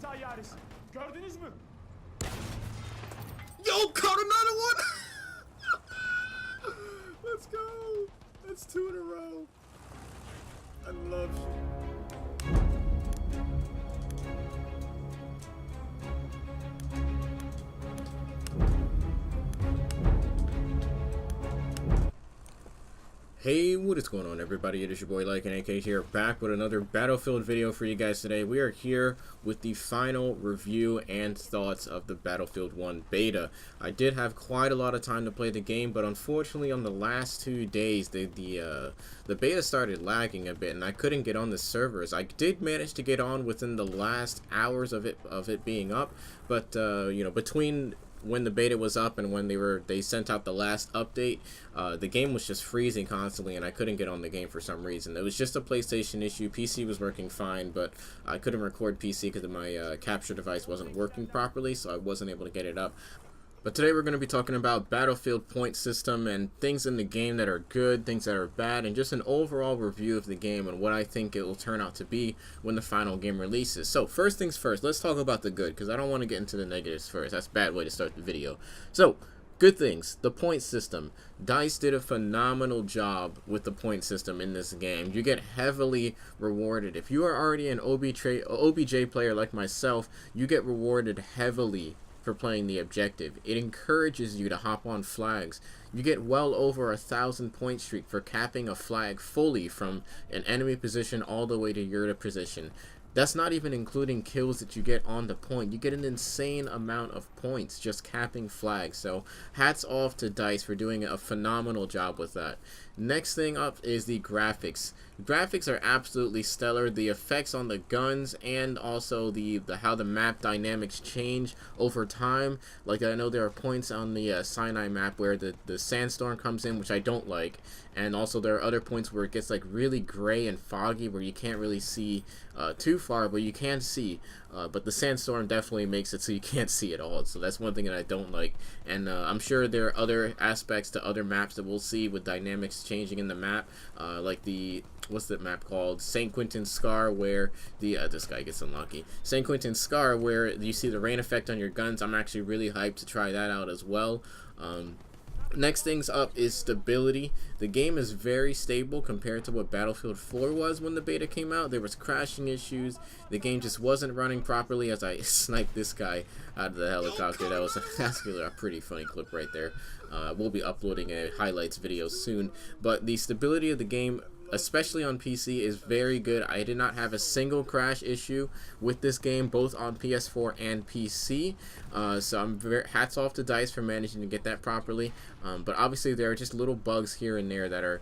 tayyaresi. Gördünüz mü? Yo, caught another one! Let's go! That's 2 in a row. I love you. Hey, what is going on, everybody? It is your boy Lycan AK here, back with another Battlefield video for you guys today. We are here with the final review and thoughts of the Battlefield 1 beta. I did have quite a lot of time to play the game, but unfortunately on the last 2 days, the beta started lagging a bit, and I couldn't get on the servers. I did manage to get on within the last hours of it being up, but you know, between when the beta was up and when they sent out the last update, the game was just freezing constantly, and I couldn't get on the game for some reason. It was just a PlayStation issue. PC was working fine, but I couldn't record PC because my capture device wasn't working properly, so I wasn't able to get it up. But today we're going to be talking about Battlefield point system and things in the game that are good, things that are bad, and just an overall review of the game and what I think it will turn out to be when the final game releases. So first things first, let's talk about the good, because I don't want to get into the negatives first. That's a bad way to start the video. So, good things. The point system. DICE did a phenomenal job with the point system in this game. You get heavily rewarded. If you are already an OBJ player like myself, you get rewarded heavily for playing the objective. It encourages you to hop on flags. You get well over 1,000 point streak for capping a flag fully from an enemy position all the way to your position. That's not even including kills that you get on the point. You get an insane amount of points just capping flags. So hats off to DICE for doing a phenomenal job with that. Next thing up is the graphics. Graphics are absolutely stellar. The effects on the guns and also the how the map dynamics change over time. Like, I know there are points on the Sinai map where the sandstorm comes in, which I don't like. And also there are other points where it gets like really gray and foggy where you can't really see too far, but you can see. But the sandstorm definitely makes it so you can't see at all. So that's one thing that I don't like. And I'm sure there are other aspects to other maps that we'll see with dynamics changing in the map. Like what's that map called? St. Quentin Scar, where this guy gets unlucky. St. Quentin Scar, where you see the rain effect on your guns. I'm actually really hyped to try that out as well. Next things up is stability. The game is very stable compared to what Battlefield 4 was when the beta came out. There was crashing issues. The game just wasn't running properly as I sniped this guy out of the helicopter. That was a pretty funny clip right there. We'll be uploading a highlights video soon. But the stability of the game, especially on PC, is very good. I did not have a single crash issue with this game, both on PS4 and PC. So I'm hats off to DICE for managing to get that properly. But obviously there are just little bugs here and there that are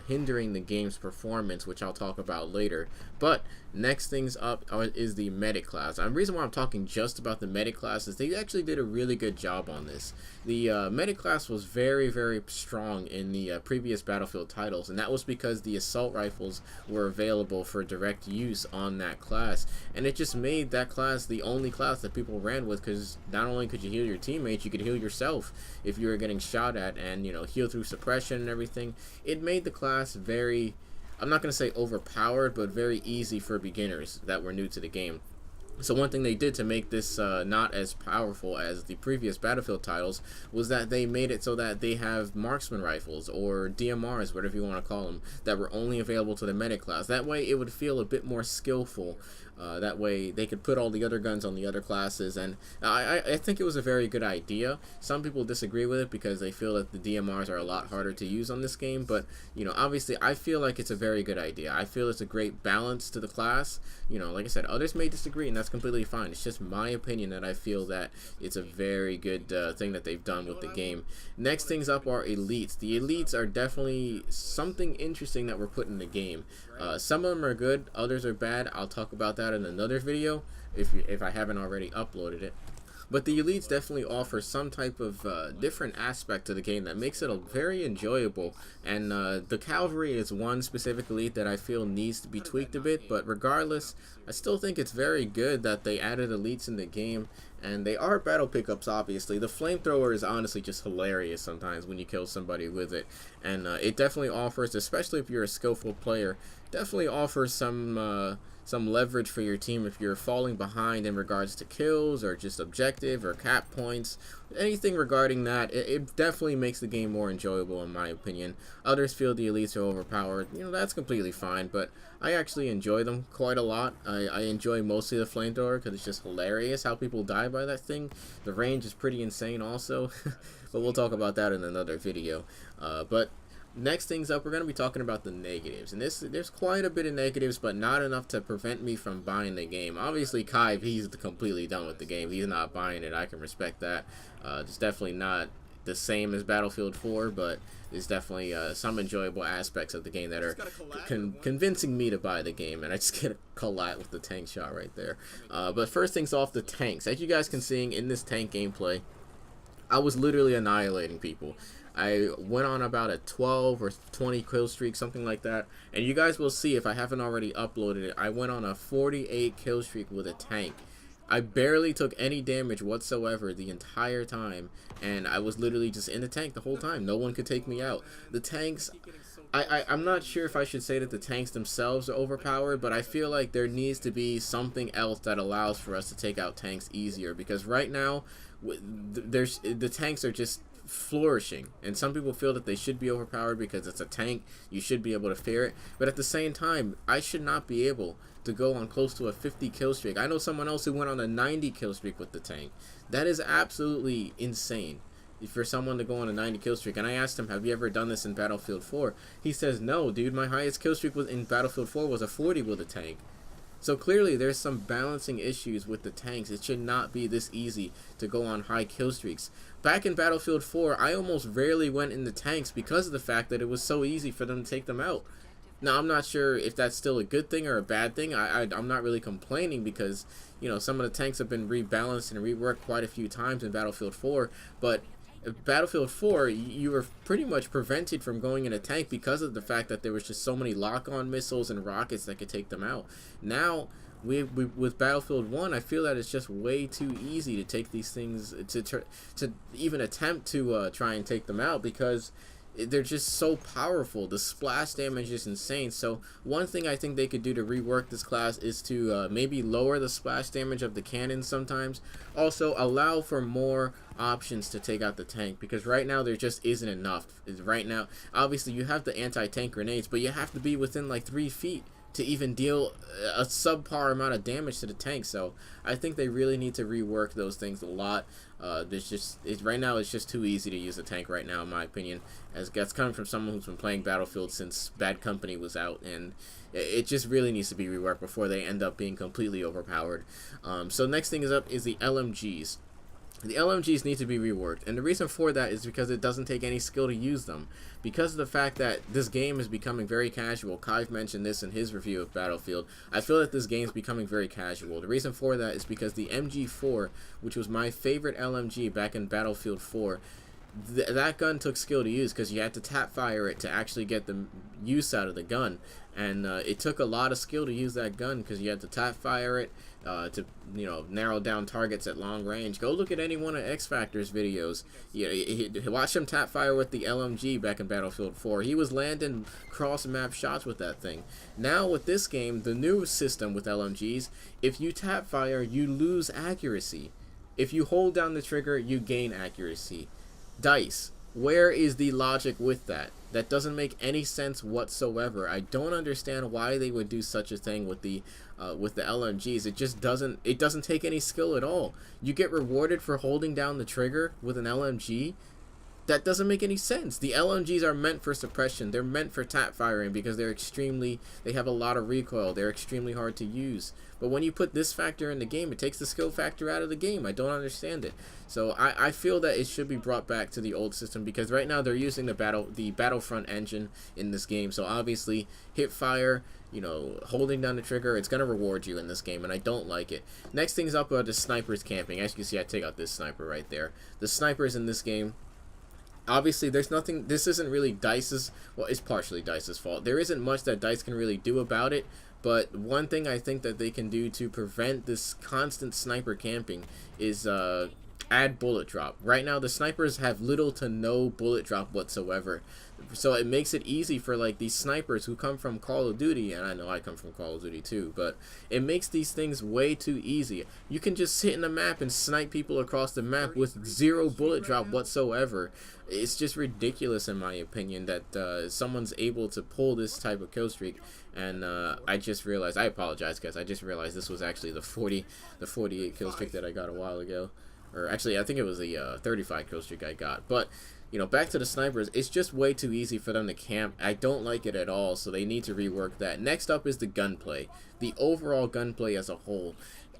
hindering the game's performance, which I'll talk about later. But next things up is the medic class. The reason why I'm talking just about the medic class is they actually did a really good job on this. The medic class was very, very strong in the previous Battlefield titles, and that was because the assault rifles were available for direct use on that class, and it just made that class the only class that people ran with, because not only could you heal your teammates, you could heal yourself if you were getting shot at, and, you know, heal through suppression and everything. It made the class very, I'm not going to say overpowered, but very easy for beginners that were new to the game. So one thing they did to make this not as powerful as the previous Battlefield titles was that they made it so that they have marksman rifles, or DMRs, whatever you want to call them, that were only available to the medic class. That way it would feel a bit more skillful. That way they could put all the other guns on the other classes, and I think it was a very good idea. Some people disagree with it because they feel that the DMRs are a lot harder to use on this game, but, you know, obviously I feel like it's a very good idea. I feel it's a great balance to the class. You know, like I said, others may disagree, and that's completely fine. It's just my opinion that I feel that it's a very good thing that they've done with the game. Next things up are elites. The elites are definitely something interesting that were put in the game. Some of them are good, others are bad. I'll talk about that in another video if I haven't already uploaded it. But the elites definitely offer some type of different aspect to the game that makes it very enjoyable. And the cavalry is one specific elite that I feel needs to be tweaked a bit. But regardless, I still think it's very good that they added elites in the game. And they are battle pickups, obviously. The flamethrower is honestly just hilarious sometimes when you kill somebody with it. And it definitely offers, especially if you're a skillful player, definitely offers some some leverage for your team if you're falling behind in regards to kills or just objective or cap points. Anything regarding that, it definitely makes the game more enjoyable in my opinion. Others feel the elites are overpowered. You know, that's completely fine, but I actually enjoy them quite a lot. I enjoy mostly the flamethrower because it's just hilarious how people die by that thing. The range is pretty insane also, but we'll talk about that in another video. But next things up, we're going to be talking about the negatives, and there's quite a bit of negatives, but not enough to prevent me from buying the game. Obviously, Kai, he's completely done with the game. He's not buying it. I can respect that. It's definitely not the same as Battlefield 4, but there's definitely some enjoyable aspects of the game that are convincing me to buy the game, and I just get a collat with the tank shot right there. But first things off, the tanks. As you guys can see in this tank gameplay, I was literally annihilating people. I went on about a 12 or 20 kill streak, something like that, and you guys will see if I haven't already uploaded it. I went on a 48 kill streak with a tank. I barely took any damage whatsoever the entire time, and I was literally just in the tank the whole time. No one could take me out. The tanks, I'm not sure if I should say that the tanks themselves are overpowered, but I feel like there needs to be something else that allows for us to take out tanks easier, because right now the tanks are just flourishing, and some people feel that they should be overpowered because it's a tank, you should be able to fear it, but at the same time I should not be able to go on close to a 50 kill streak. I know someone else who went on a 90 kill streak with the tank. That is absolutely insane for someone to go on a 90 kill streak. And I asked him, have you ever done this in Battlefield 4? He says, no dude, my highest kill streak was in Battlefield 4 was a 40 with a tank. So clearly there's some balancing issues with the tanks. It should not be this easy to go on high kill streaks. Back in Battlefield 4, I almost rarely went in the tanks because of the fact that it was so easy for them to take them out. Now, I'm not sure if that's still a good thing or a bad thing. I'm not really complaining because, you know, some of the tanks have been rebalanced and reworked quite a few times in Battlefield 4, but Battlefield 4, you were pretty much prevented from going in a tank because of the fact that there was just so many lock-on missiles and rockets that could take them out. Now, with Battlefield 1, I feel that it's just way too easy to take these things, to even attempt to try and take them out, because they're just so powerful. The splash damage is insane. So one thing I think they could do to rework this class is to maybe lower the splash damage of the cannons sometimes. Also allow for more options to take out the tank, because right now there just isn't enough. Right now, obviously you have the anti-tank grenades, but you have to be within like 3 feet to even deal a subpar amount of damage to the tank. So I think they really need to rework those things a lot. Right now it's just too easy to use a tank right now, in my opinion, as that's coming from someone who's been playing Battlefield since Bad Company was out, and it just really needs to be reworked before they end up being completely overpowered. So next thing is up is the LMGs. The LMGs need to be reworked, and the reason for that is because it doesn't take any skill to use them. Because of the fact that this game is becoming very casual, Kai mentioned this in his review of Battlefield, I feel that this game is becoming very casual. The reason for that is because the MG4, which was my favorite LMG back in Battlefield 4, that gun took skill to use because you had to tap fire it to actually get the use out of the gun, and it took a lot of skill to use that gun because you had to tap fire it to, you know, narrow down targets at long range. Go look at any one of X Factor's videos. Watch him tap fire with the LMG back in Battlefield 4. He was landing cross map shots with that thing. Now with this game, the new system with LMGs, if you tap fire, you lose accuracy. If you hold down the trigger, you gain accuracy. DICE, where is the logic with that? That doesn't make any sense whatsoever. I don't understand why they would do such a thing with the LMGs. It just doesn't take any skill at all. You get rewarded for holding down the trigger with an LMG. That doesn't make any sense. The LMGs are meant for suppression. They're meant for tap firing because they have a lot of recoil. They're extremely hard to use. But when you put this factor in the game, it takes the skill factor out of the game. I don't understand it. So I feel that it should be brought back to the old system, because right now they're using the Battlefront engine in this game. So obviously, hip fire, you know, holding down the trigger, it's going to reward you in this game, and I don't like it. Next thing's up are the snipers camping. As you can see, I take out this sniper right there. The snipers in this game, obviously, there's nothing, this isn't really DICE's, well, it's partially DICE's fault. There isn't much that DICE can really do about it, but one thing I think that they can do to prevent this constant sniper camping is add bullet drop. Right now the snipers have little to no bullet drop whatsoever, so it makes it easy for like these snipers who come from Call of Duty, and I know I come from Call of Duty too, but it makes these things way too easy. You can just sit in the map and snipe people across the map with zero bullet drop whatsoever. It's just ridiculous in my opinion that someone's able to pull this type of kill streak. And I just realized, I apologize guys, I just realized this was actually the 48 kill streak that I got a while ago. Or actually, I think it was the 35 kill streak I got. But, you know, back to the snipers, it's just way too easy for them to camp. I don't like it at all, so they need to rework that. Next up is the gunplay. The overall gunplay as a whole.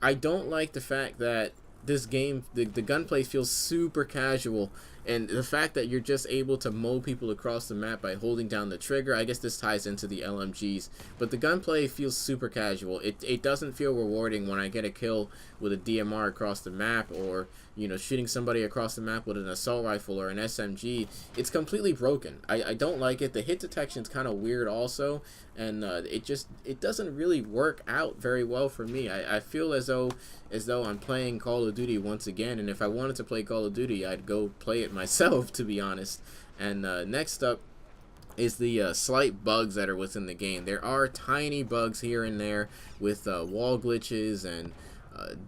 I don't like the fact that this game, the gunplay feels super casual, and the fact that you're just able to mow people across the map by holding down the trigger. I guess this ties into the LMGs, but the gunplay feels super casual. It doesn't feel rewarding when I get a kill with a DMR across the map, or, you know, shooting somebody across the map with an assault rifle or an SMG. It's completely broken. I don't like it. The hit detection is kind of weird also, and it doesn't really work out very well for me. I feel as though I'm playing Call of Duty once again, and if I wanted to play Call of Duty, I'd go play it myself, to be honest. And next up is the slight bugs that are within the game. There are tiny bugs here and there with wall glitches and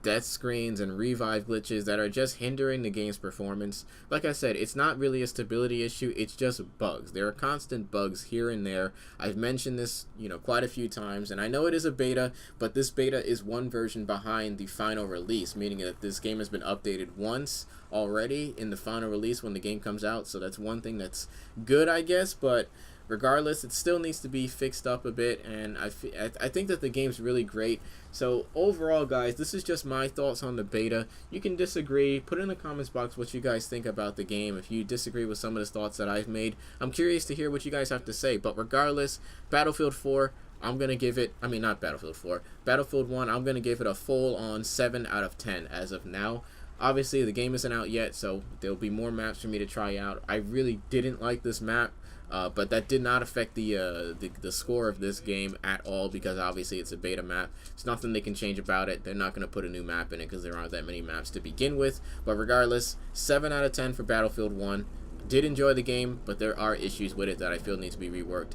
death screens and revive glitches that are just hindering the game's performance. Like I said, it's not really a stability issue, it's just bugs. There are constant bugs here and there. I've mentioned this, you know, quite a few times, and I know it is a beta, but this beta is one version behind the final release, meaning that this game has been updated once already in the final release when the game comes out. So that's one thing that's good, I guess, but regardless, it still needs to be fixed up a bit, and I think that the game's really great. So overall, guys, this is just my thoughts on the beta. You can disagree. Put in the comments box what you guys think about the game. If you disagree with some of the thoughts that I've made, I'm curious to hear what you guys have to say. But regardless, Battlefield 4, I'm going to give it, I mean not Battlefield 4, Battlefield 1, I'm going to give it a full on 7 out of 10 as of now. Obviously, the game isn't out yet, so there'll be more maps for me to try out. I really didn't like this map. But that did not affect the score of this game at all, because obviously it's a beta map. There's nothing they can change about it. They're not going to put a new map in it because there aren't that many maps to begin with. But regardless, 7 out of 10 for Battlefield 1. Did enjoy the game, but there are issues with it that I feel need to be reworked.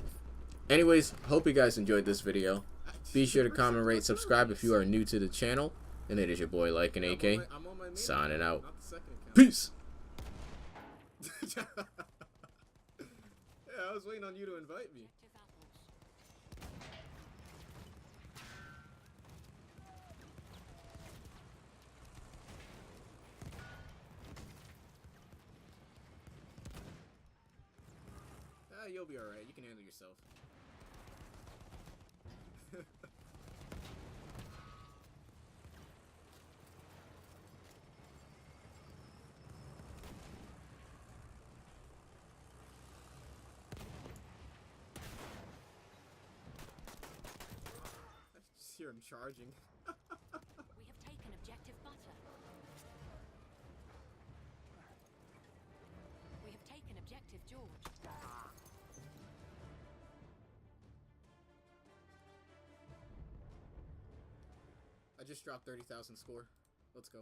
Anyways, hope you guys enjoyed this video. Be sure to comment, rate, subscribe if you are new to the channel. And it is your boy, Like an AK, signing out. Peace! I was waiting on you to invite me. You'll be alright. You can handle yourself. Hear him charging. We have taken objective butter. We have taken objective George. I just dropped 30,000 score. Let's go.